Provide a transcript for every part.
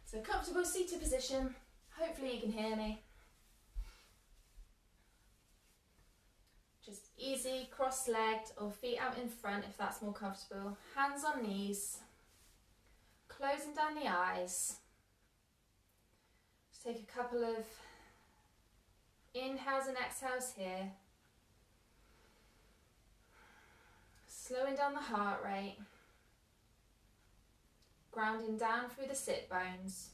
So comfortable seated position. Hopefully you can hear me. Just easy, cross-legged or feet out in front if that's more comfortable. Hands on knees. Closing down the eyes. Just take a couple of inhales and exhales here. Slowing down the heart rate. Grounding down through the sit bones.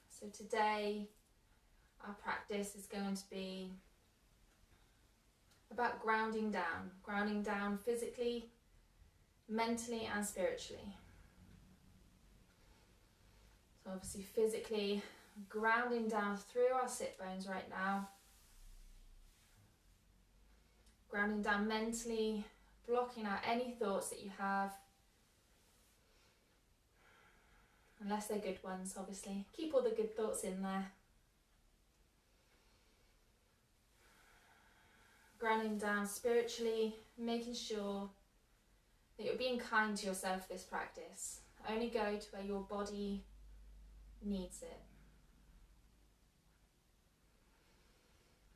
So today our practice is going to be about grounding down physically, mentally and spiritually. So obviously physically grounding down through our sit bones right now. Grounding down mentally, blocking out any thoughts that you have. Unless they're good ones, obviously. Keep all the good thoughts in there. Grounding down spiritually, making sure that you're being kind to yourself for this practice. Only go to where your body needs it.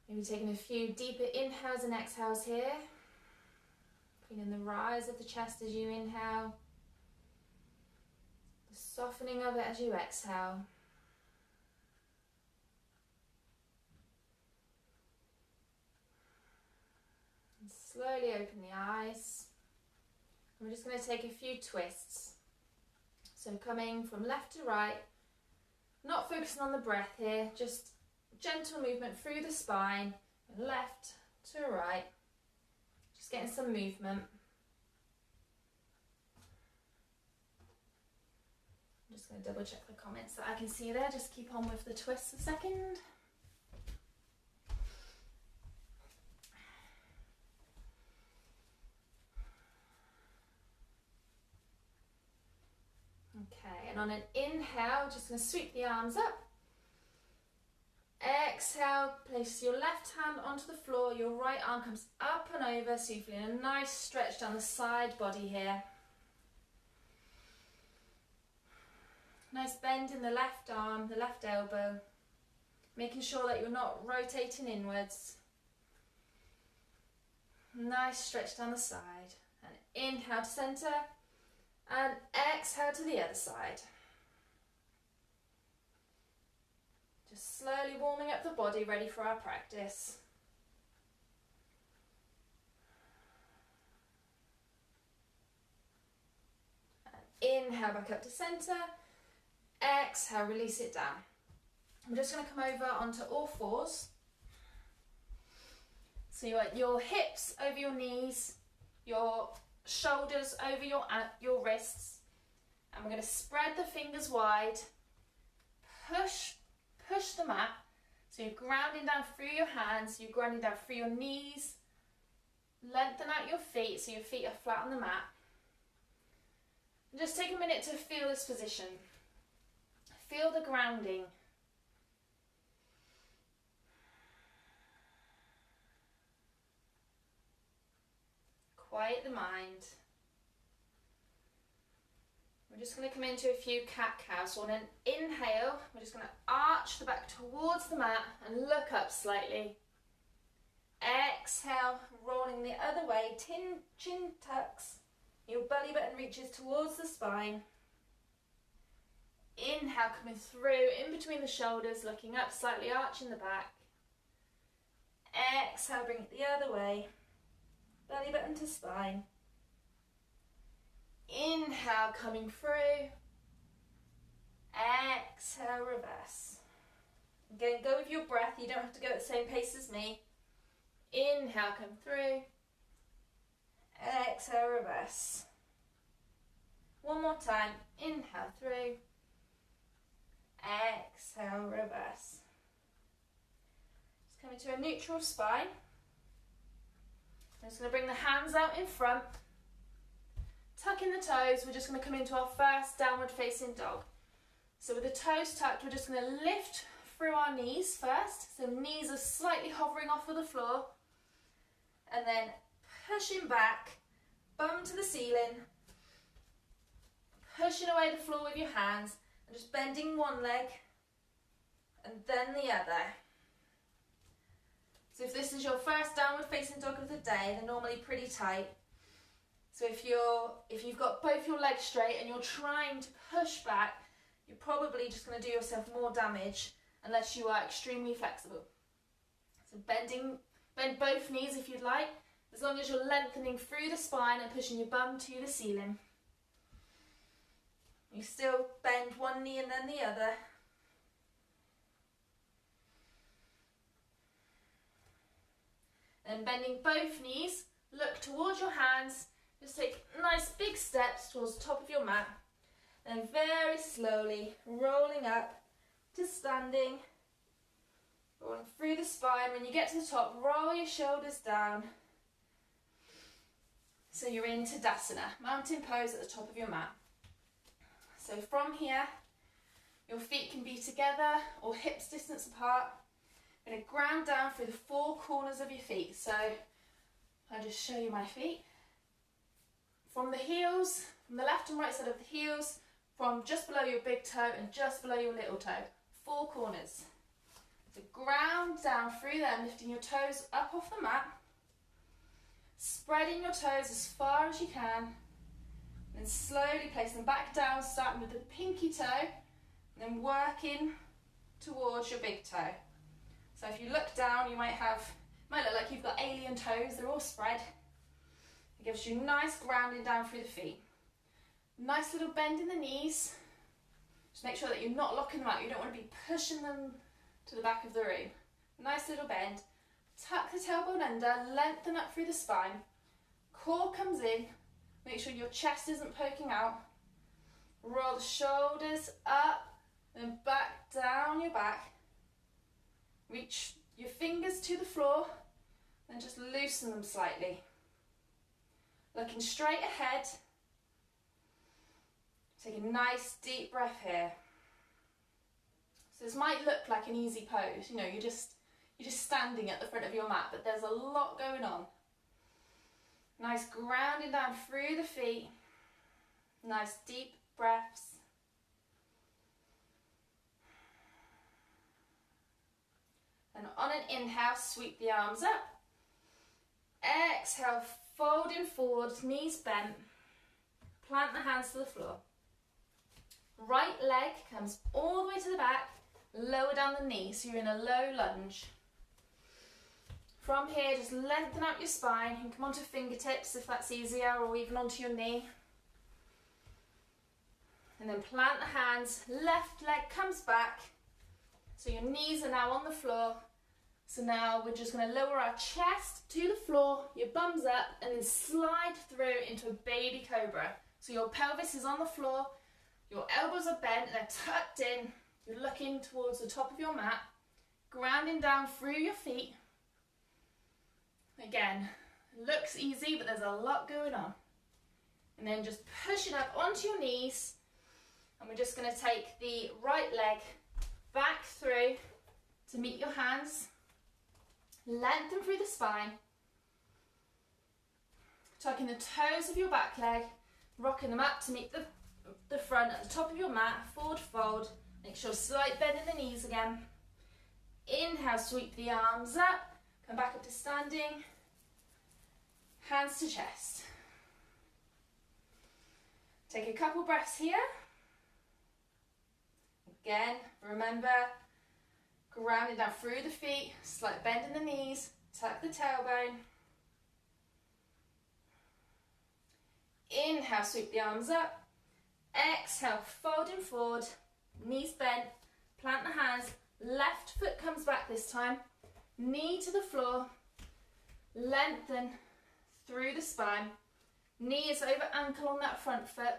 Maybe taking a few deeper inhales and exhales here. Feeling the rise of the chest as you inhale. The softening of it as you exhale. And slowly open the eyes. And we're just going to take a few twists. So coming from left to right, not focusing on the breath here, just gentle movement through the spine, left to right, just getting some movement. I'm just going to double check the comments that I can see there, just keep on with the twists a second. Okay, and on an inhale, just going to sweep the arms up. Exhale, place your left hand onto the floor, your right arm comes up and over, so you're feeling a nice stretch down the side body here. Nice bend in the left arm, the left elbow, making sure that you're not rotating inwards. Nice stretch down the side, and inhale to centre, and exhale to the other side. Just slowly warming up the body, ready for our practice. And inhale back up to centre. Exhale, release it down. I'm just going to come over onto all fours. So you want your hips over your knees, your shoulders over your wrists. And we're going to spread the fingers wide. Push the mat, so you're grounding down through your hands, you're grounding down through your knees, lengthen out your feet so your feet are flat on the mat. And just take a minute to feel this position. Feel the grounding. Quiet the mind. We're just going to come into a few cat-cows. So on an inhale, we're just going to arch the back towards the mat and look up slightly. Exhale, rolling the other way, chin tucks. Your belly button reaches towards the spine. Inhale, coming through in between the shoulders, looking up slightly, arching the back. Exhale, bring it the other way. Belly button to spine. Inhale, coming through. Exhale, reverse. Again, go with your breath. You don't have to go at the same pace as me. Inhale, come through. Exhale, reverse. One more time. Inhale, through. Exhale, reverse. Just coming to a neutral spine. I'm just going to bring the hands out in front. Tuck in the toes. We're just going to come into our first downward facing dog. So with the toes tucked, we're just going to lift through our knees first. So knees are slightly hovering off of the floor. And then pushing back, bum to the ceiling. pushing away the floor with your hands and just bending one leg and then the other. So if this is your first downward facing dog of the day, they're normally pretty tight. So if you've got both your legs straight and you're trying to push back, you're probably just going to do yourself more damage unless you are extremely flexible. So bend both knees if you'd like, as long as you're lengthening through the spine and pushing your bum to the ceiling. You still bend one knee and then the other. Then bending both knees, look towards your hands, just take nice big steps towards the top of your mat, and very slowly rolling up to standing, rolling through the spine. When you get to the top, roll your shoulders down. So you're in Tadasana, mountain pose at the top of your mat. So from here, your feet can be together or hips distance apart. I'm going to ground down through the four corners of your feet. So I'll just show you my feet. From the heels, from the left and right side of the heels, from just below your big toe and just below your little toe. Four corners. So ground down through them, lifting your toes up off the mat. Spreading your toes as far as you can. And then slowly place them back down, starting with the pinky toe, and then working towards your big toe. So if you look down, you might look like you've got alien toes, they're all spread. It gives you nice grounding down through the feet. Nice little bend in the knees. Just make sure that you're not locking them out. You don't want to be pushing them to the back of the room. Nice little bend. Tuck the tailbone under, lengthen up through the spine. Core comes in. Make sure your chest isn't poking out. Roll the shoulders up, then back down your back. Reach your fingers to the floor, then just loosen them slightly. Looking straight ahead. Take a nice deep breath here. So this might look like an easy pose, you know, you're just standing at the front of your mat, but there's a lot going on. Nice grounding down through the feet. Nice deep breaths. And on an inhale, sweep the arms up. Exhale, folding forward, knees bent. Plant the hands to the floor. Right leg comes all the way to the back, lower down the knee, so you're in a low lunge. From here, just lengthen out your spine. You can come onto fingertips if that's easier, or even onto your knee. And then plant the hands, left leg comes back, so your knees are now on the floor. So now we're just going to lower our chest to the floor, your bum's up, and then slide through into a baby cobra. So your pelvis is on the floor, your elbows are bent, they're tucked in, you're looking towards the top of your mat, grounding down through your feet. Again, looks easy, but there's a lot going on. And then just pushing up onto your knees, and we're just going to take the right leg back through to meet your hands. Lengthen through the spine, tucking the toes of your back leg, rocking them up to meet the front at the top of your mat, forward fold. Make sure slight bend in the knees again. Inhale, sweep the arms up, come back up to standing, hands to chest. Take a couple breaths here. Again, remember, grounding down through the feet, slight bend in the knees, tuck the tailbone. Inhale, sweep the arms up. Exhale, folding forward, knees bent, plant the hands, left foot comes back this time, knee to the floor, lengthen through the spine, knee is over ankle on that front foot.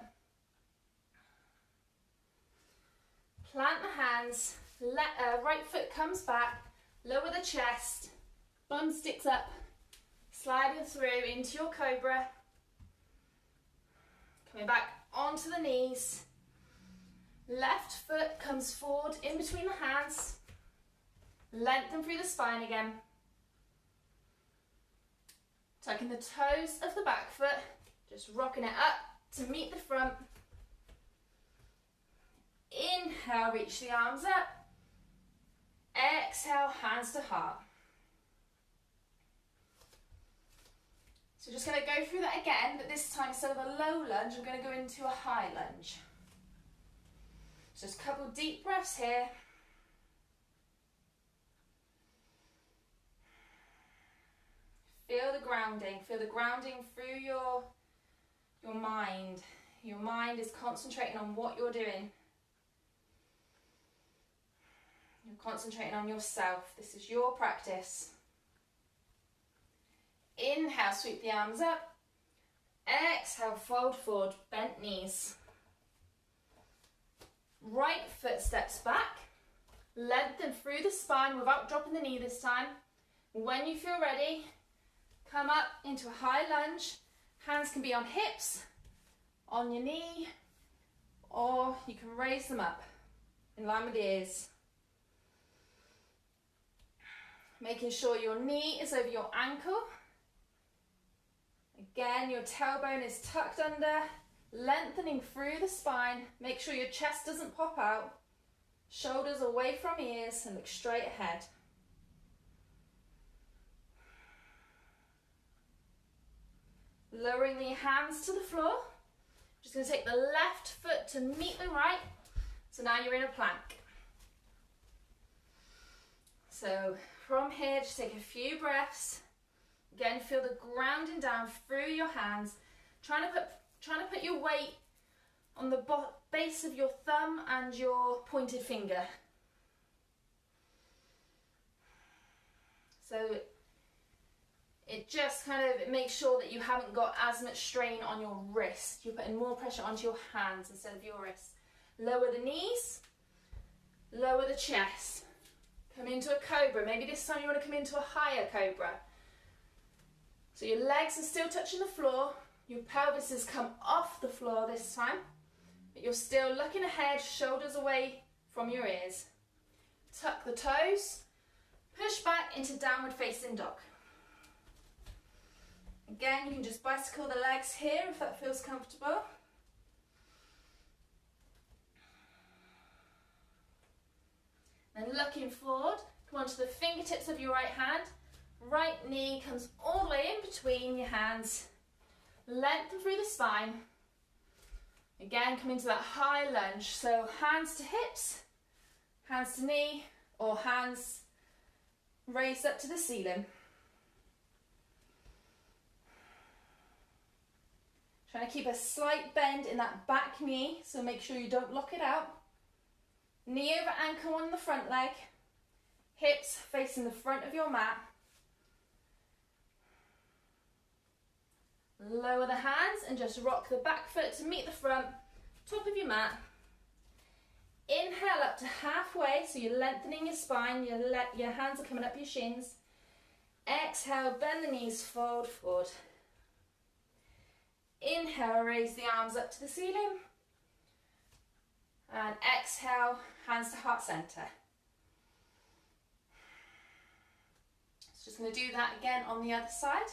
Plant the hands, right foot comes back, lower the chest, bum sticks up, sliding through into your cobra. Coming back onto the knees. Left foot comes forward in between the hands. Lengthen through the spine again. Tucking the toes of the back foot, just rocking it up to meet the front. Inhale, reach the arms up. Exhale, hands to heart. So just going to go through that again, but this time instead of a low lunge, I'm going to go into a high lunge. So just a couple deep breaths here. Feel the grounding through your mind. Your mind is concentrating on what you're doing. You're concentrating on yourself. This is your practice. Inhale, sweep the arms up. Exhale, fold forward, bent knees. Right foot steps back. Lengthen through the spine without dropping the knee this time. When you feel ready, come up into a high lunge. Hands can be on hips, on your knee, or you can raise them up in line with the ears. Making sure your knee is over your ankle. Again, your tailbone is tucked under, lengthening through the spine. Make sure your chest doesn't pop out. Shoulders away from ears and look straight ahead. Lowering the hands to the floor. Just going to take the left foot to meet the right. So now you're in a plank. So from here, just take a few breaths. Again, feel the grounding down through your hands. Trying to put your weight on the base of your thumb and your pointed finger. So it just it makes sure that you haven't got as much strain on your wrist. You're putting more pressure onto your hands instead of your wrists. Lower the knees, lower the chest. Come into a cobra. Maybe this time you want to come into a higher cobra. So your legs are still touching the floor. Your pelvis has come off the floor this time. But you're still looking ahead, shoulders away from your ears. Tuck the toes. Push back into downward facing dog. Again, you can just bicycle the legs here if that feels comfortable. Then looking forward, come onto the fingertips of your right hand. Right knee comes all the way in between your hands. Lengthen through the spine. Again, come into that high lunge. So hands to hips, hands to knee, or hands raised up to the ceiling. Trying to keep a slight bend in that back knee, so make sure you don't lock it out. Knee over ankle on the front leg. Hips facing the front of your mat. Lower the hands and just rock the back foot to meet the front, top of your mat. Inhale up to halfway, so you're lengthening your spine, your hands are coming up your shins. Exhale, bend the knees, fold forward. Inhale, raise the arms up to the ceiling. And exhale, hands to heart center. So just going to do that again on the other side.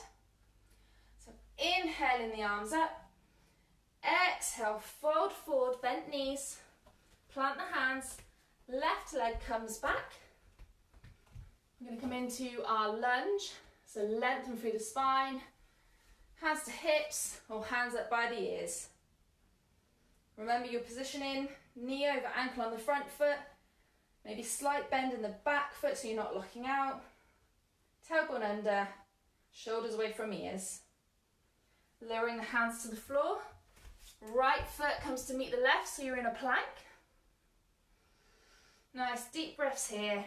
So inhaling the arms up. Exhale, fold forward, bent knees. Plant the hands. Left leg comes back. We're going to come into our lunge. So lengthen through the spine. Hands to hips or hands up by the ears. Remember your positioning, knee over ankle on the front foot, maybe slight bend in the back foot so you're not locking out. Tailbone under, shoulders away from ears. Lowering the hands to the floor. Right foot comes to meet the left so you're in a plank. Nice deep breaths here.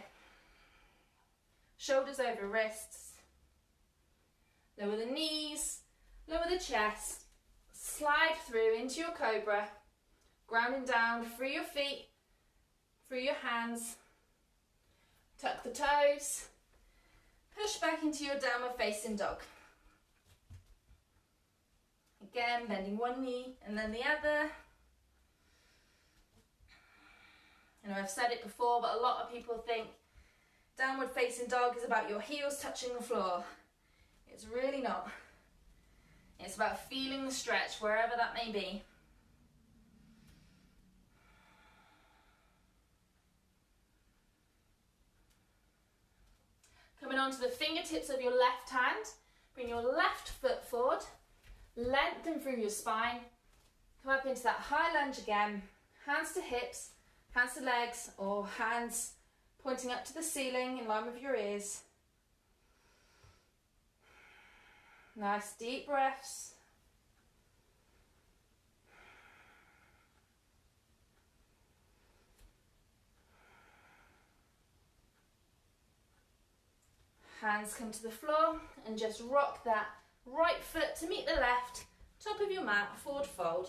Shoulders over wrists. Lower the knees. Lower the chest, slide through into your cobra, grounding down through your feet, through your hands. Tuck the toes, push back into your downward facing dog. Again, bending one knee and then the other. I know I've said it before, but a lot of people think downward facing dog is about your heels touching the floor. It's really not. It's about feeling the stretch, wherever that may be. Coming onto the fingertips of your left hand, bring your left foot forward, lengthen through your spine, come up into that high lunge again, hands to hips, hands to legs, or hands pointing up to the ceiling in line with your ears. Nice deep breaths. Hands come to the floor and just rock that right foot to meet the left, top of your mat, forward fold.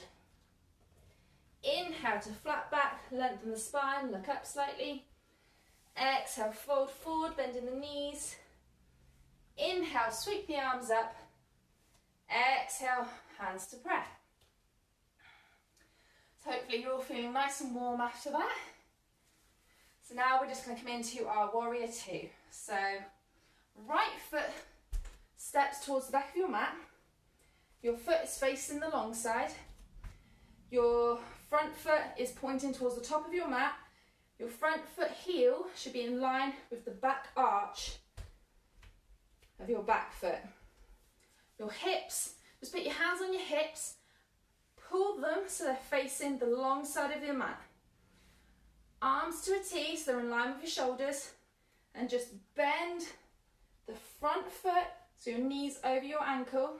Inhale to flat back, lengthen the spine, look up slightly. Exhale, fold forward, bending the knees. Inhale, sweep the arms up. Exhale, hands to prayer. So hopefully you're all feeling nice and warm after that. So now we're just going to come into our warrior two. So right foot steps towards the back of your mat. Your foot is facing the long side. Your front foot is pointing towards the top of your mat. Your front foot heel should be in line with the back arch of your back foot. Your hips, just put your hands on your hips, pull them so they're facing the long side of your mat. Arms to a T so they're in line with your shoulders, and just bend the front foot so your knees over your ankle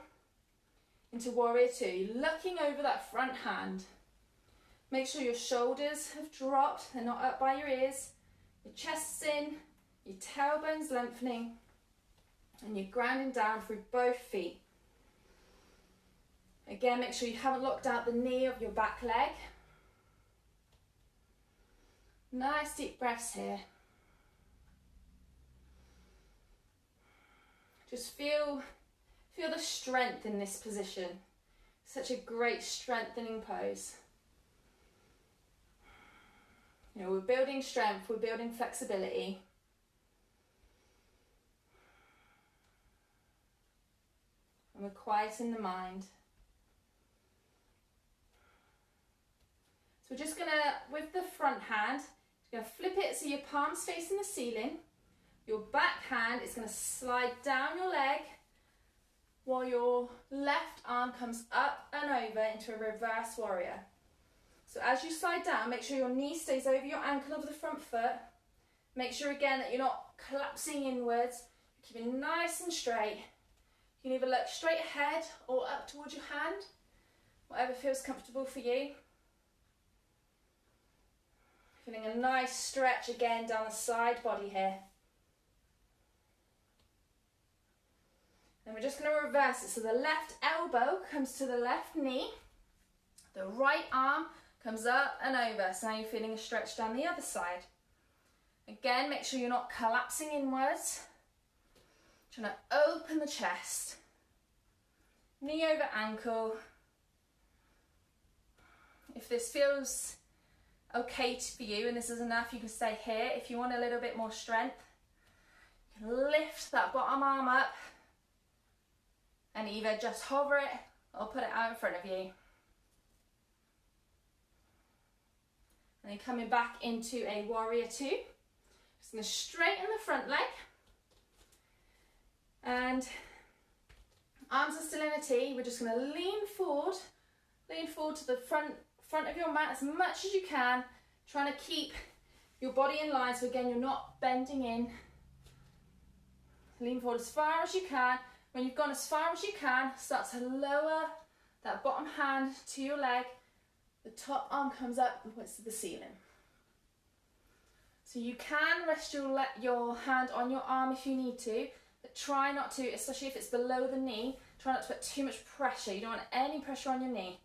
into warrior two. You're looking over that front hand. Make sure your shoulders have dropped, they're not up by your ears. Your chest's in, your tailbone's lengthening, and you're grounding down through both feet. Again, make sure you haven't locked out the knee of your back leg. Nice deep breaths here. Just feel the strength in this position. Such a great strengthening pose. You know, we're building strength, we're building flexibility. And we're quieting the mind. So we're just gonna, with the front hand, you're gonna flip it so your palm's facing the ceiling. Your back hand is gonna slide down your leg while your left arm comes up and over into a reverse warrior. So as you slide down, make sure your knee stays over your ankle of the front foot. Make sure again that you're not collapsing inwards. You're keeping nice and straight. You can either look straight ahead or up towards your hand, whatever feels comfortable for you. Feeling a nice stretch again down the side body here. And we're just going to reverse it. So the left elbow comes to the left knee. The right arm comes up and over. So now you're feeling a stretch down the other side. Again, make sure you're not collapsing inwards. Trying to open the chest. Knee over ankle. If this feels okay for you and this is enough, you can stay here. If you want a little bit more strength, you can lift that bottom arm up and either just hover it or put it out in front of you. And then coming back into a warrior two. Just going to straighten the front leg. And arms are still in a T. We're just going to lean forward to the front of your mat as much as you can, trying to keep your body in line. So again, you're not bending in. Lean forward as far as you can. When you've gone as far as you can, start to lower that bottom hand to your leg. The top arm comes up and points to the ceiling. So you can rest your hand on your arm if you need to, but try not to, especially if it's below the knee, try not to put too much pressure. You don't want any pressure on your knee.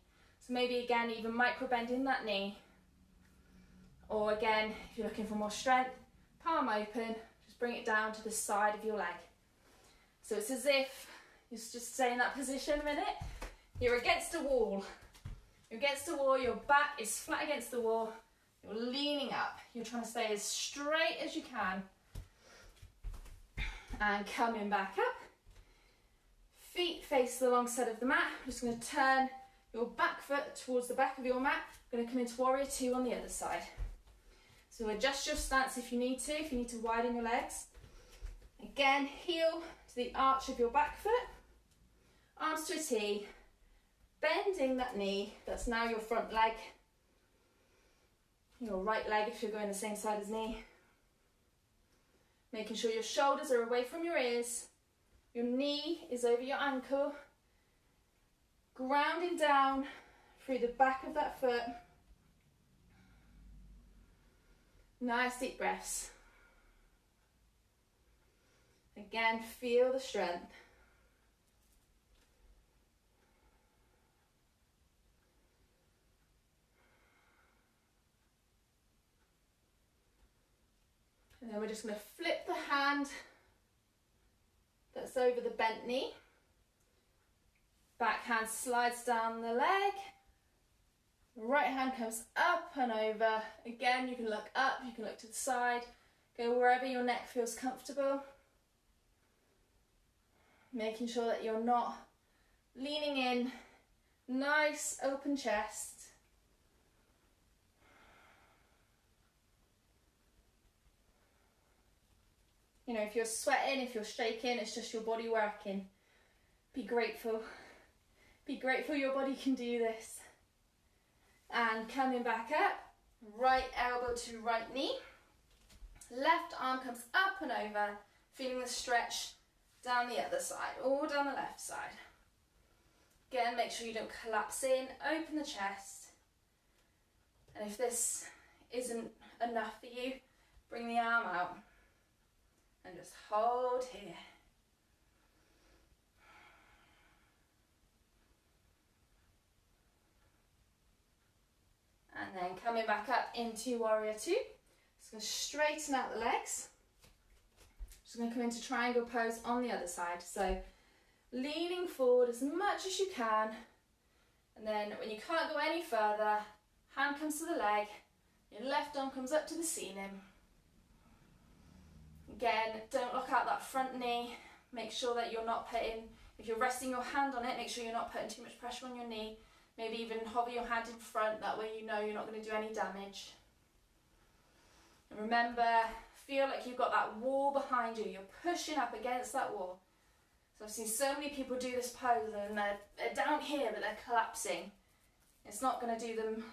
So maybe again, even micro bending that knee. Or again, if you're looking for more strength, palm open, just bring it down to the side of your leg. So it's as if, just stay in that position a minute, you're against a wall. You're against the wall, your back is flat against the wall, you're leaning up. You're trying to stay as straight as you can. And coming back up. Feet face the long side of the mat. I'm just going to turn your back foot towards the back of your mat. I'm going to come into warrior two on the other side. So adjust your stance if you need to widen your legs. Again, heel to the arch of your back foot, arms to a T, bending that knee, that's now your front leg, your right leg if you're going the same side as me. Making sure your shoulders are away from your ears, your knee is over your ankle, grounding down through the back of that foot. Nice deep breaths. Again, feel the strength. And then we're just going to flip the hand that's over the bent knee. Back hand slides down the leg. Right hand comes up and over. Again, you can look up, you can look to the side. Go wherever your neck feels comfortable. Making sure that you're not leaning in. Nice open chest. You know, if you're sweating, if you're shaking, it's just your body working. Be grateful. Be grateful your body can do this. And coming back up, right elbow to right knee. Left arm comes up and over, feeling the stretch down the other side, or down the left side. Again, make sure you don't collapse in, open the chest. And if this isn't enough for you, bring the arm out and just hold here. And then coming back up into warrior two. Just going to straighten out the legs. Just going to come into triangle pose on the other side. So leaning forward as much as you can. And then when you can't go any further, hand comes to the leg. Your left arm comes up to the ceiling. Again, don't lock out that front knee. Make sure that you're not putting, if you're resting your hand on it, make sure you're not putting too much pressure on your knee. Maybe even hover your hand in front, that way you know you're not going to do any damage. And remember, feel like you've got that wall behind you. You're pushing up against that wall. So I've seen so many people do this pose and they're down here but they're collapsing. It's not going to do them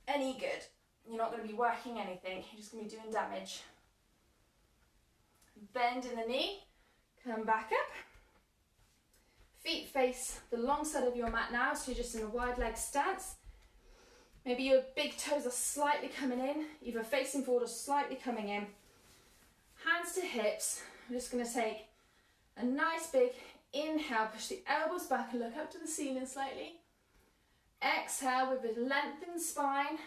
any good. You're not going to be working anything. You're just going to be doing damage. Bend in the knee, come back up. Feet face the long side of your mat now, so you're just in a wide leg stance. Maybe your big toes are slightly coming in, either facing forward or slightly coming in. Hands to hips. I'm just going to take a nice big inhale, push the elbows back and look up to the ceiling slightly. Exhale with a lengthened spine,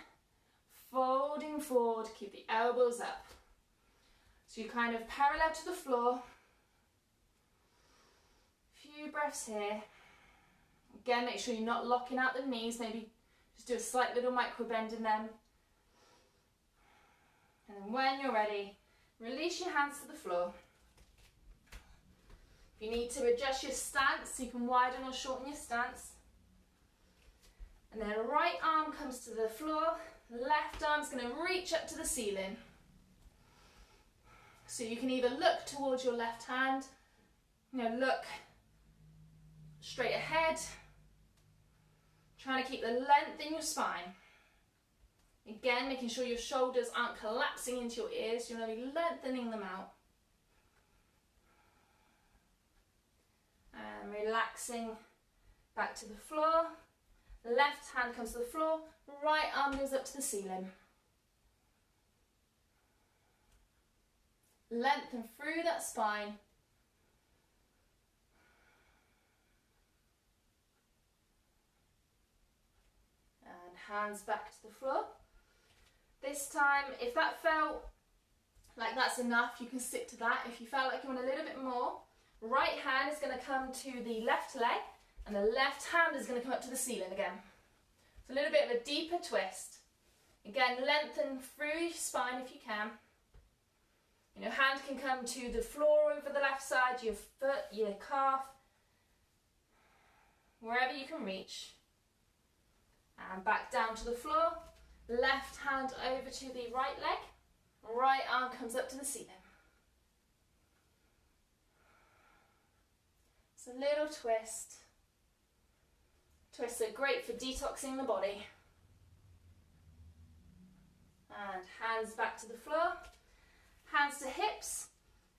folding forward, keep the elbows up. So you're kind of parallel to the floor. Few breaths here. Again, make sure you're not locking out the knees, maybe just do a slight little micro bend in them. And then when you're ready, release your hands to the floor. If you need to adjust your stance, you can widen or shorten your stance. And then right arm comes to the floor, left arm's going to reach up to the ceiling. So you can either look towards your left hand, look straight ahead, trying to keep the length in your spine. Again, making sure your shoulders aren't collapsing into your ears, you're going to be lengthening them out. And relaxing back to the floor. Left hand comes to the floor, right arm goes up to the ceiling. Lengthen through that spine. And hands back to the floor. This time, if that felt like that's enough, you can stick to that. If you felt like you want a little bit more, right hand is going to come to the left leg and the left hand is going to come up to the ceiling again. So a little bit of a deeper twist. Again, lengthen through your spine if you can. Hand can come to the floor over the left side, your foot, your calf, wherever you can reach. And back down to the floor. Left hand over to the right leg. Right arm comes up to the ceiling. It's a little twist. Twists are great for detoxing the body. And hands back to the floor, hands to hips,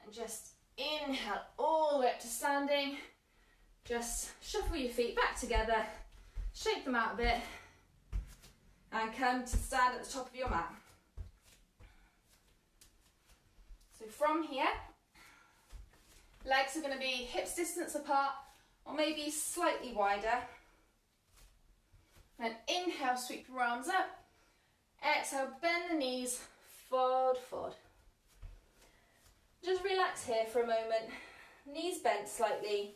and just inhale all the way up to standing. Just shuffle your feet back together, shake them out a bit, and come to stand at the top of your mat. So from here, legs are going to be hips distance apart, or maybe slightly wider. And inhale, sweep your arms up. Exhale, bend the knees, fold forward. Just relax here for a moment. Knees bent slightly.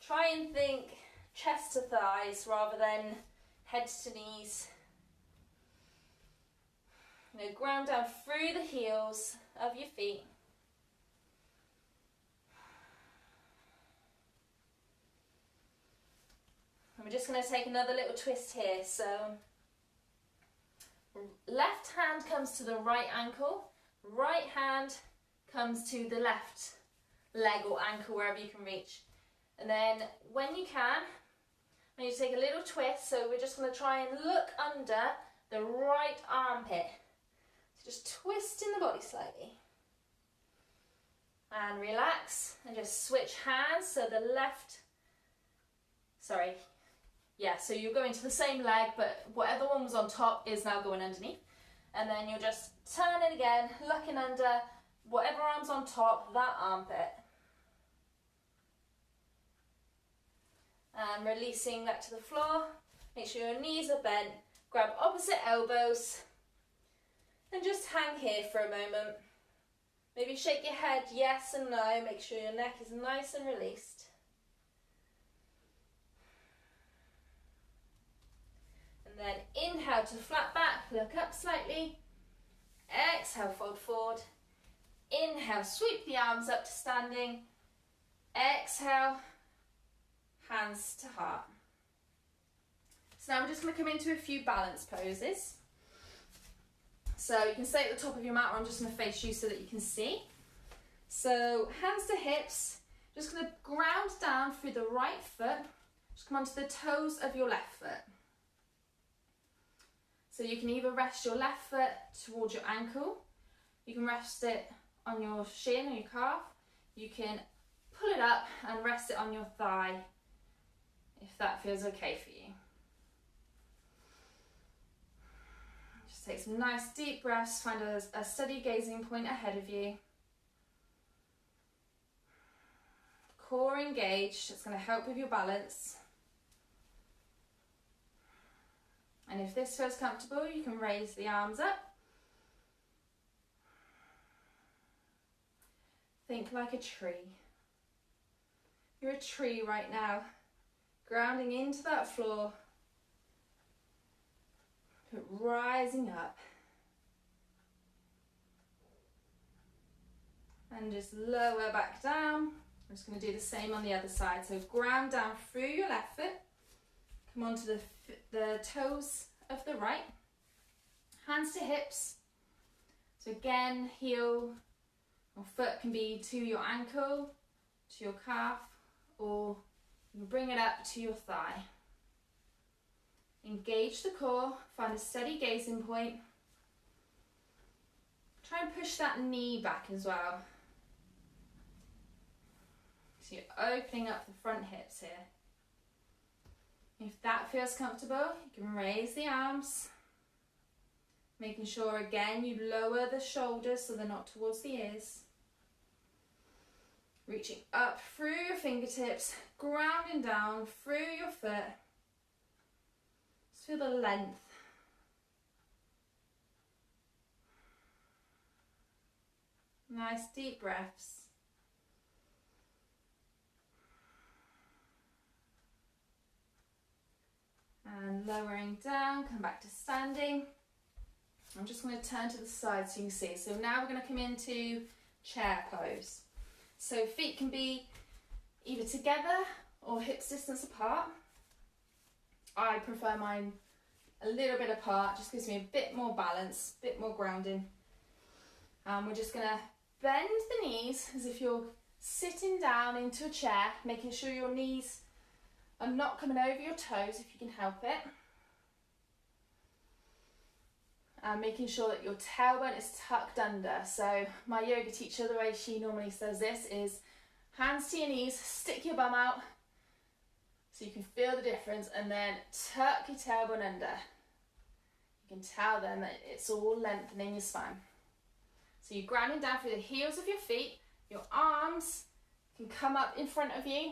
Try and think chest to thighs rather than head to knees. Ground down through the heels of your feet. And we're just going to take another little twist here. So left hand comes to the right ankle, right hand comes to the left leg or ankle, wherever you can reach. And then when you can, I need to take a little twist, so we're just going to try and look under the right armpit. So just twist in the body slightly. And relax, and just switch hands, so the left, so you're going to the same leg, but whatever one was on top is now going underneath. And then you'll just turn it again, looking under whatever arm's on top, that armpit. And releasing back to the floor. Make sure your knees are bent. Grab opposite elbows. And just hang here for a moment. Maybe shake your head yes and no. Make sure your neck is nice and released. And then inhale to flat back, look up slightly. Exhale, fold forward. Inhale, sweep the arms up to standing. Exhale, hands to heart. So now we're just going to come into a few balance poses. So you can stay at the top of your mat, or I'm just going to face you so that you can see. So hands to hips, just going to ground down through the right foot. Just come onto the toes of your left foot. So you can either rest your left foot towards your ankle, you can rest it on your shin or your calf, you can pull it up and rest it on your thigh, if that feels okay for you. Just take some nice deep breaths, find a steady gazing point ahead of you. Core engaged, it's going to help with your balance. And if this feels comfortable, you can raise the arms up. Think like a tree. You're a tree right now, grounding into that floor, but rising up. And just lower back down. I'm just going to do the same on the other side. So ground down through your left foot. Come onto the toes of the right. Hands to hips. So again, heel or foot can be to your ankle, to your calf, or you can bring it up to your thigh. Engage the core, find a steady gazing point. Try and push that knee back as well. So you're opening up the front hips here. If that feels comfortable, you can raise the arms. Making sure again you lower the shoulders so they're not towards the ears. Reaching up through your fingertips, grounding down through your foot. Just feel the length. Nice deep breaths. And lowering down, come back to standing. I'm just going to turn to the side so you can see. So now we're going to come into chair pose. So feet can be either together or hips distance apart. I prefer mine a little bit apart, just gives me a bit more balance, a bit more grounding. We're just going to bend the knees as if you're sitting down into a chair, making sure your knees are not coming over your toes if you can help it. And making sure that your tailbone is tucked under. So my yoga teacher, the way she normally says this is hands to your knees, stick your bum out so you can feel the difference, and then tuck your tailbone under. You can tell then that it's all lengthening your spine. So you're grounding down through the heels of your feet. Your arms can come up in front of you,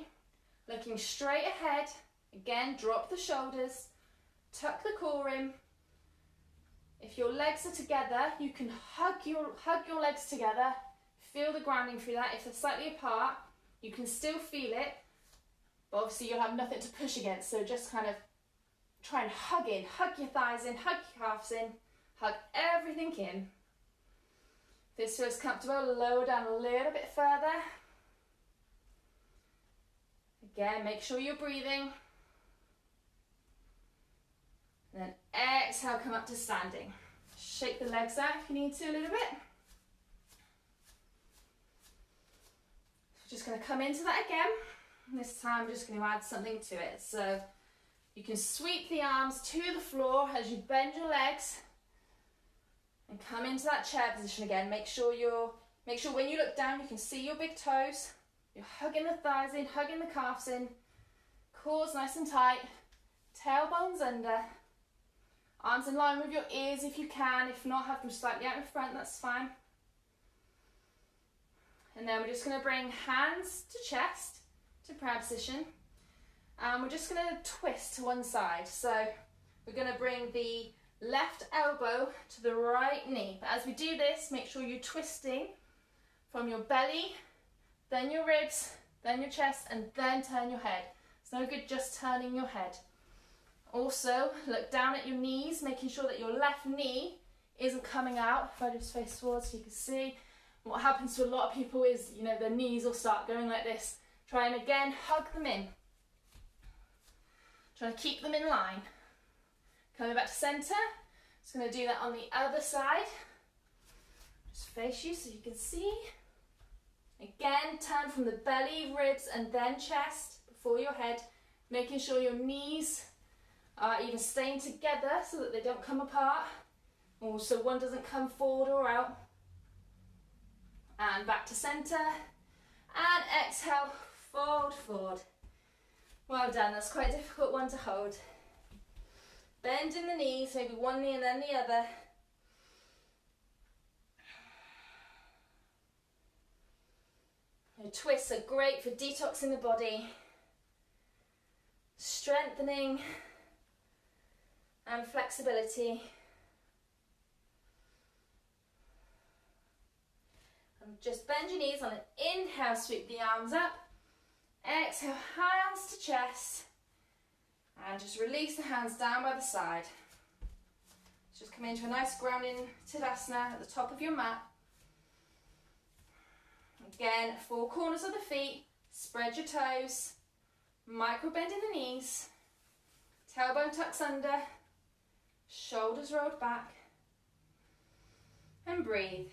looking straight ahead. Again, drop the shoulders, tuck the core in. If your legs are together, you can hug your legs together. Feel the grounding through that. If they're slightly apart, you can still feel it, but obviously you'll have nothing to push against. So just kind of try and hug in, hug your thighs in, hug your calves in, hug everything in. If this feels comfortable, lower down a little bit further. Again, make sure you're breathing. And then exhale, come up to standing. Shake the legs out if you need to a little bit. Just going to come into that again. And this time I'm just going to add something to it. So you can sweep the arms to the floor as you bend your legs and come into that chair position again. Make sure when you look down you can see your big toes. You're hugging the thighs in, hugging the calves in. Core's nice and tight. Tailbones under. Arms in line with your ears if you can. If not, have them slightly out in front, that's fine. And then we're just going to bring hands to chest, to prayer position. And we're just going to twist to one side. So we're going to bring the left elbow to the right knee. But as we do this, make sure you're twisting from your belly, then your ribs, then your chest, and then turn your head. It's no good just turning your head. Also, look down at your knees, making sure that your left knee isn't coming out. If I just face forward so you can see. What happens to a lot of people is, their knees will start going like this. Try and again, hug them in. Try to keep them in line. Coming back to centre. Just going to do that on the other side. Just face you so you can see. Again, turn from the belly, ribs, and then chest before your head. Making sure your knees are even staying together so that they don't come apart. Also, one doesn't come forward or out. And back to centre. And exhale, forward. Well done, that's quite a difficult one to hold. Bending the knees, maybe one knee and then the other. Your twists are great for detoxing the body, strengthening and flexibility. And just bend your knees on an inhale, sweep the arms up. Exhale, hands to chest. And just release the hands down by the side. Just come into a nice grounding Tadasana at the top of your mat. Again, four corners of the feet. Spread your toes. Micro bend in the knees. Tailbone tucks under. Shoulders rolled back. And breathe.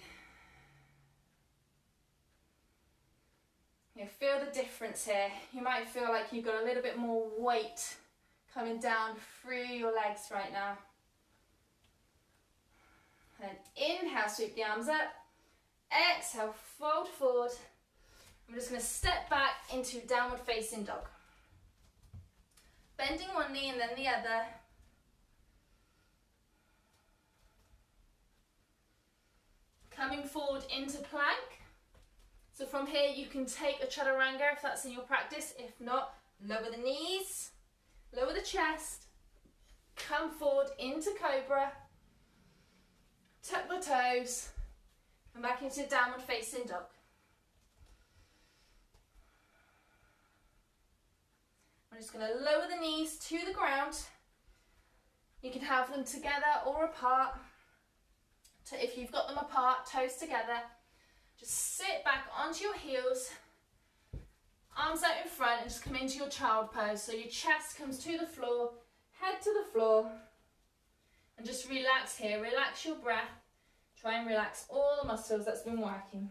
You feel the difference here. You might feel like you've got a little bit more weight coming down through your legs right now. And inhale, sweep the arms up. Exhale, fold forward. I'm just going to step back into downward facing dog. Bending one knee and then the other. Coming forward into plank. So from here you can take a chaturanga if that's in your practice. If not, lower the knees, lower the chest, come forward into cobra, tuck the toes, and back into downward facing dog. I'm just going to lower the knees to the ground. You can have them together or apart. If you've got them apart, toes together. Just sit back onto your heels, arms out in front, and just come into your child pose. So your chest comes to the floor, head to the floor, and just relax here. Relax your breath. Try and relax all the muscles that's been working.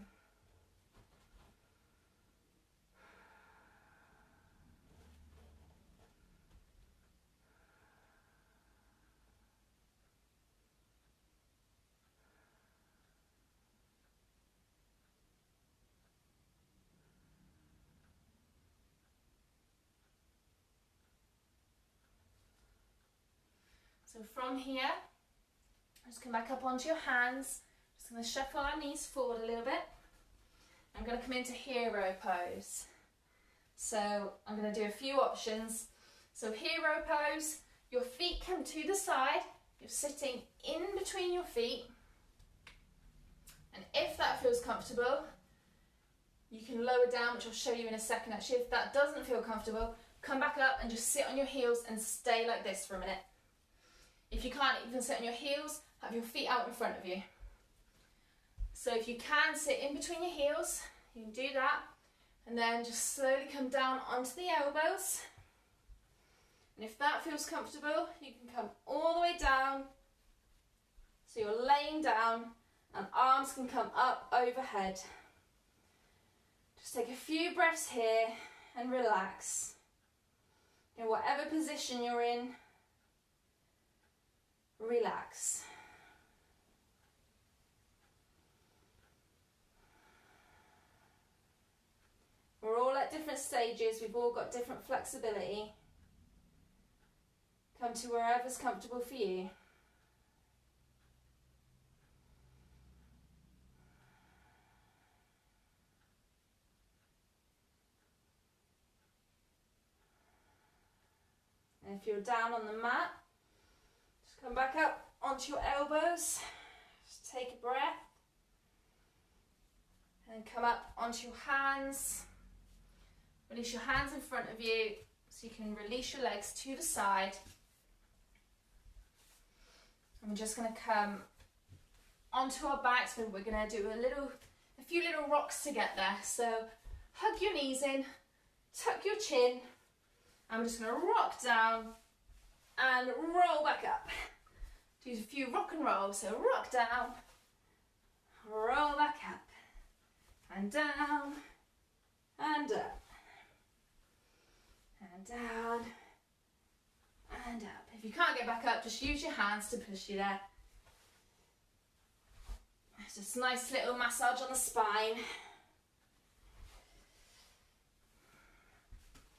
So from here, just come back up onto your hands. Just going to shuffle our knees forward a little bit. I'm going to come into hero pose. So I'm going to do a few options. So hero pose, your feet come to the side. You're sitting in between your feet. And if that feels comfortable, you can lower down, which I'll show you in a second actually. If that doesn't feel comfortable, come back up and just sit on your heels and stay like this for a minute. If you can't even sit on your heels, have your feet out in front of you. So if you can sit in between your heels, you can do that. And then just slowly come down onto the elbows. And if that feels comfortable, you can come all the way down. So you're laying down and arms can come up overhead. Just take a few breaths here and relax. In whatever position you're in, relax. We're all at different stages, we've all got different flexibility. Come to wherever's comfortable for you. And if you're down on the mat, just come back up onto your elbows. Just take a breath. And come up onto your hands. Release your hands in front of you so you can release your legs to the side. And we're just going to come onto our backs, but we're going to do a few little rocks to get there. So hug your knees in, tuck your chin. I'm just going to rock down and roll back up. Do a few rock and rolls. So rock down, roll back up, and down, and up. And down and up. If you can't get back up, just use your hands to push you there. Just a nice little massage on the spine.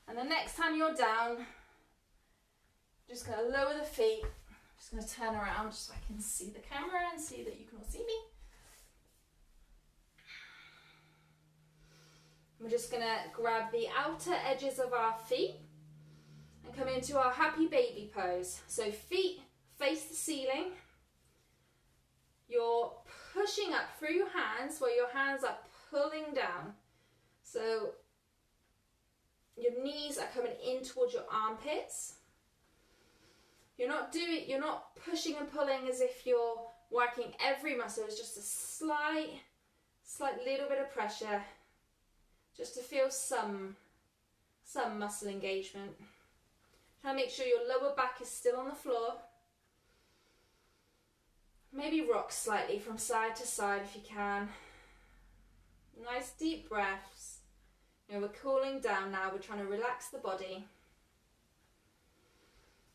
And the next time you're down, just going to lower the feet. I'm just going to turn around just so I can see the camera and see that you can all see me. We're just going to grab the outer edges of our feet and come into our happy baby pose. So feet face the ceiling. You're pushing up through your hands while your hands are pulling down. So your knees are coming in towards your armpits. You're not pushing and pulling as if you're working every muscle. It's just a slight little bit of pressure. Just to feel some muscle engagement. Try to make sure your lower back is still on the floor. Maybe rock slightly from side to side if you can. Nice deep breaths. You know, we're cooling down now. We're trying to relax the body.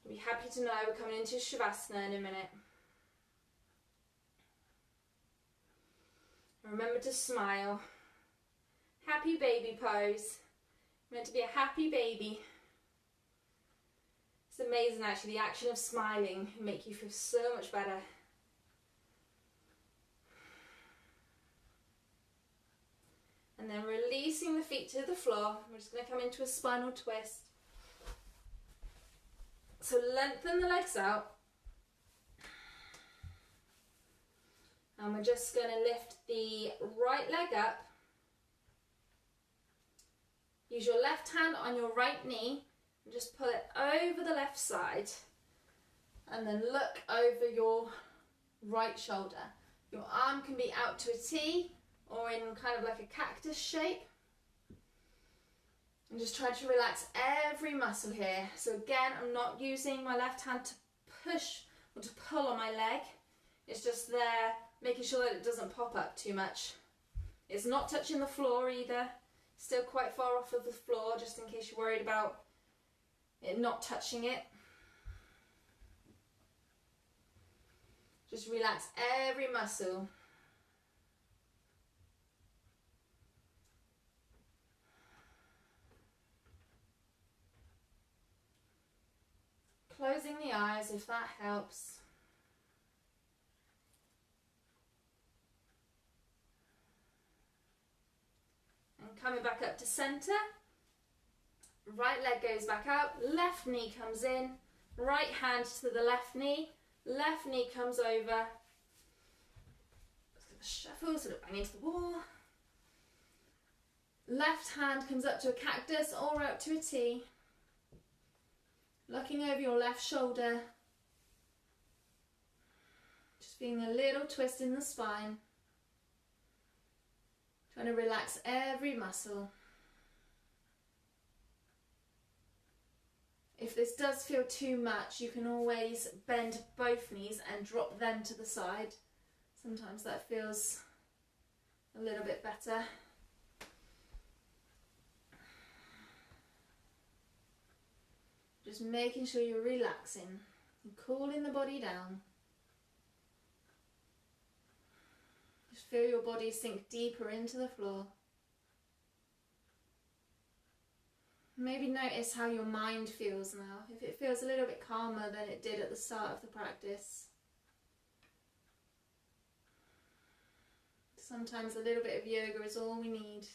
You'll be happy to know we're coming into Shavasana in a minute. And remember to smile. Happy baby pose. Meant to be a happy baby. It's amazing actually, the action of smiling can make you feel so much better. And then releasing the feet to the floor. We're just going to come into a spinal twist. So lengthen the legs out. And we're just going to lift the right leg up. Use your left hand on your right knee and just pull it over the left side. And then look over your right shoulder. Your arm can be out to a T or in kind of like a cactus shape. And just try to relax every muscle here. So again, I'm not using my left hand to push or to pull on my leg. It's just there, making sure that it doesn't pop up too much. It's not touching the floor either. Still quite far off of the floor, just in case you're worried about it not touching it. Just relax every muscle. Closing the eyes eyes if that helps. And coming back up to centre. Right leg goes back out, left knee comes in, right hand to the left knee comes over. Shuffle, so don't bang into the wall. Left hand comes up to a cactus or out to a T. Looking over your left shoulder. Just feeling a little twist in the spine. Trying to relax every muscle. If this does feel too much, you can always bend both knees and drop them to the side. Sometimes that feels a little bit better. Just making sure you're relaxing and cooling the body down. Just feel your body sink deeper into the floor. Maybe notice how your mind feels now. If it feels a little bit calmer than it did at the start of the practice. Sometimes a little bit of yoga is all we need.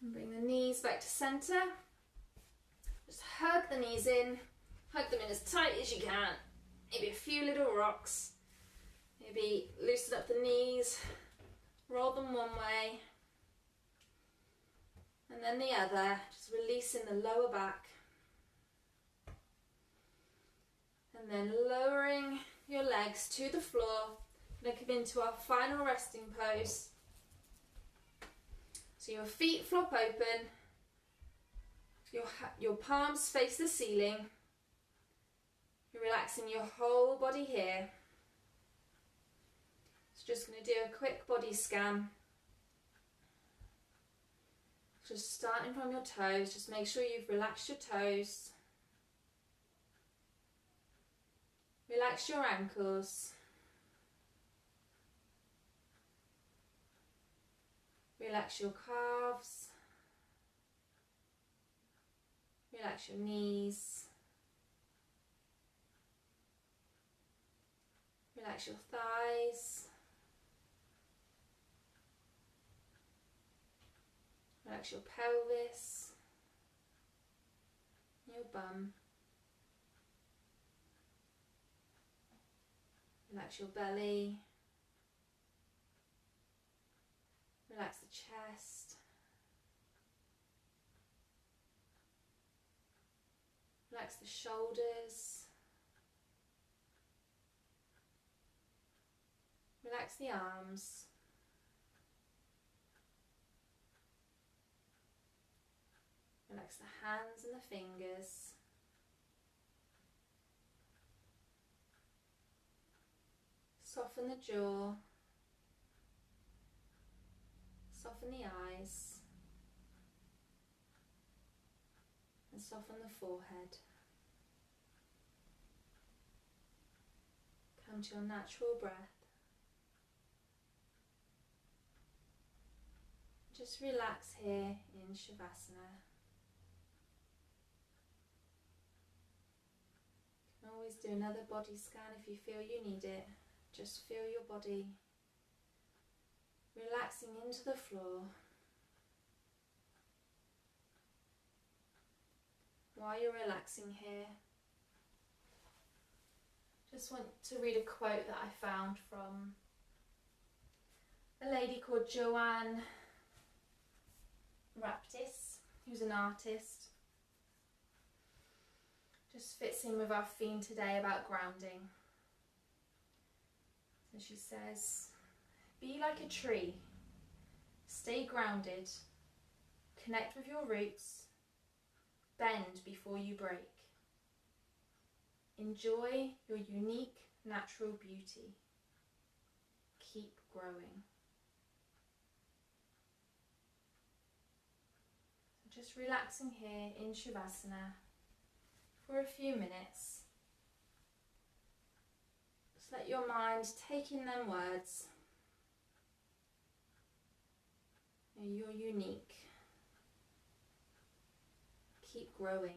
And bring the knees back to centre. Just hug the knees in. Hug them in as tight as you can. Maybe a few little rocks. Maybe loosen up the knees, roll them one way, and then the other, just releasing the lower back. And then lowering your legs to the floor. Going to come into our final resting pose. So your feet flop open, your palms face the ceiling. You're relaxing your whole body here. Just going to do a quick body scan. Just starting from your toes, just make sure you've relaxed your toes. Relax your ankles. Relax your calves. Relax your knees. Relax your thighs. Relax your pelvis, your bum. Relax your belly. Relax the chest. Relax the shoulders. Relax the arms. Relax the hands and the fingers. Soften the jaw. Soften the eyes. And soften the forehead. Come to your natural breath. Just relax here in Shavasana. You can always do another body scan if you feel you need it. Just feel your body relaxing into the floor. While you're relaxing here, just want to read a quote that I found from a lady called Joanne Raptis, who's an artist. Just fits in with our theme today about grounding. So she says, be like a tree, stay grounded, connect with your roots, bend before you break. Enjoy your unique natural beauty. Keep growing. So just relaxing here in Shavasana for a few minutes. Just let your mind take in them words. You're unique. Keep growing.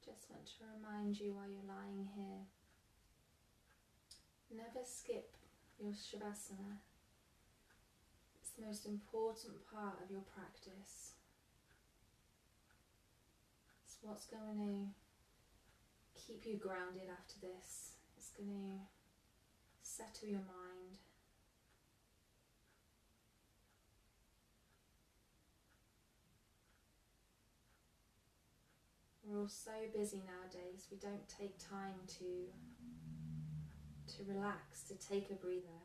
Just want to remind you while you're lying here, never skip your Shavasana. It's the most important part of your practice. It's what's going to keep you grounded after this. It's going to settle your mind. We're all so busy nowadays, we don't take time to relax, to take a breather.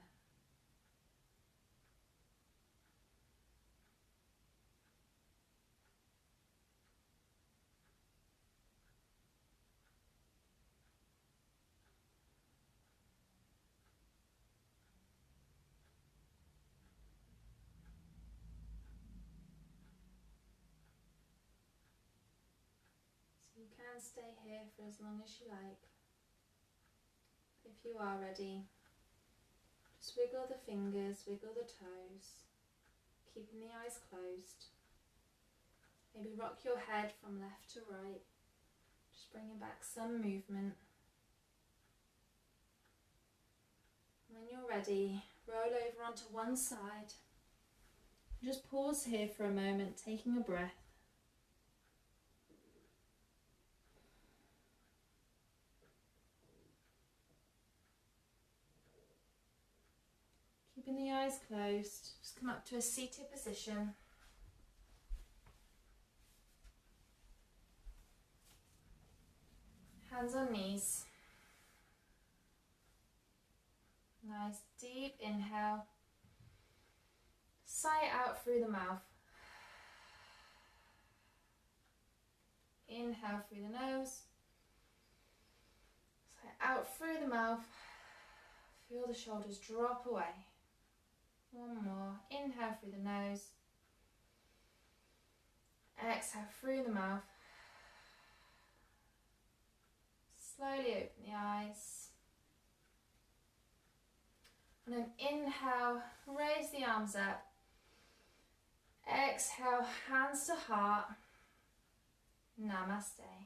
So you can stay here for as long as you like. If you are ready, just wiggle the fingers, wiggle the toes, keeping the eyes closed. Maybe rock your head from left to right, just bringing back some movement. When you're ready, roll over onto one side. Just pause here for a moment, taking a breath. Keeping the eyes closed, just come up to a seated position. Hands on knees. Nice deep inhale. Sigh it out through the mouth. Inhale through the nose. Sigh it out through the mouth. Feel the shoulders drop away. One more. Inhale through the nose. Exhale through the mouth. Slowly open the eyes. And then inhale, raise the arms up. Exhale, hands to heart. Namaste.